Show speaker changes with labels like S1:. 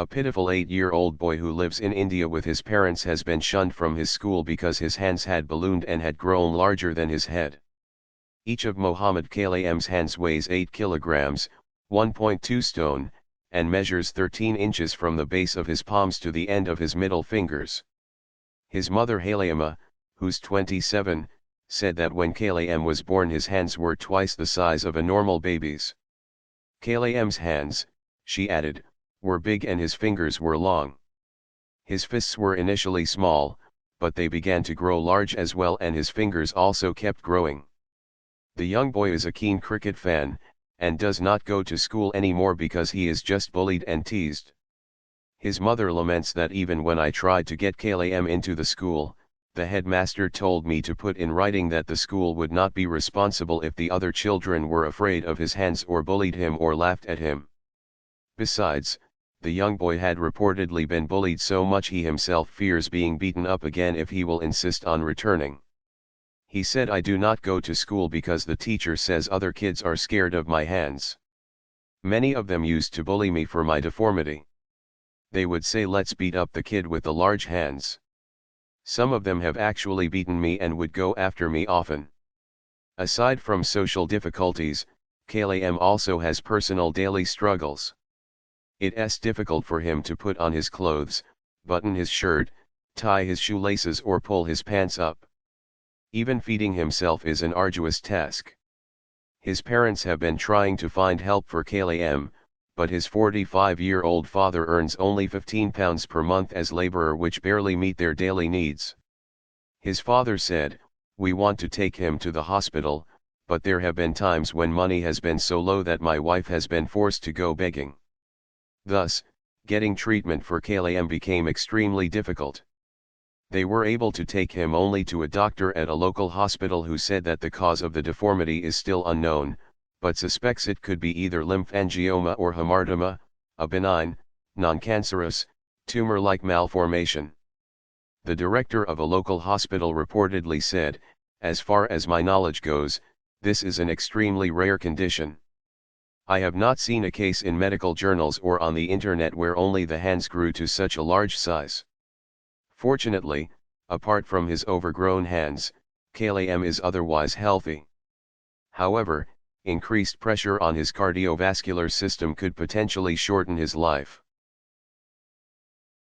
S1: A pitiful 8-year-old boy who lives in India with his parents has been shunned from his school because his hands had ballooned and had grown larger than his head. Each of Mohammad Kaleem's hands weighs 8 kilograms, 1.2 stone, and measures 13 inches from the base of his palms to the end of his middle fingers. His mother Haleema, who's 27, said that when Kaleem was born his hands were twice the size of a normal baby's. Kaleem's hands, she added, were big and his fingers were long. His fists were initially small, but they began to grow large as well and his fingers also kept growing. The young boy is a keen cricket fan, and does not go to school anymore because he is just bullied and teased. His mother laments that even when I tried to get Kaleem into the school, the headmaster told me to put in writing that the school would not be responsible if the other children were afraid of his hands or bullied him or laughed at him. Besides, the young boy had reportedly been bullied so much he himself fears being beaten up again if he will insist on returning. He said, I do not go to school because the teacher says other kids are scared of my hands. Many of them used to bully me for my deformity. They would say let's beat up the kid with the large hands. Some of them have actually beaten me and would go after me often. Aside from social difficulties, Kaleem also has personal daily struggles. It's difficult for him to put on his clothes, button his shirt, tie his shoelaces or pull his pants up. Even feeding himself is an arduous task. His parents have been trying to find help for Kaleem, but his 45-year-old father earns only £15 per month as laborer, which barely meet their daily needs. His father said, we want to take him to the hospital, but there have been times when money has been so low that my wife has been forced to go begging. Thus, getting treatment for Kaleem became extremely difficult. They were able to take him only to a doctor at a local hospital who said that the cause of the deformity is still unknown, but suspects it could be either lymphangioma or hamartoma, a benign, non-cancerous, tumor-like malformation. The director of a local hospital reportedly said, as far as my knowledge goes, this is an extremely rare condition. I have not seen a case in medical journals or on the internet where only the hands grew to such a large size. Fortunately, apart from his overgrown hands, Kaleem is otherwise healthy. However, increased pressure on his cardiovascular system could potentially shorten his life.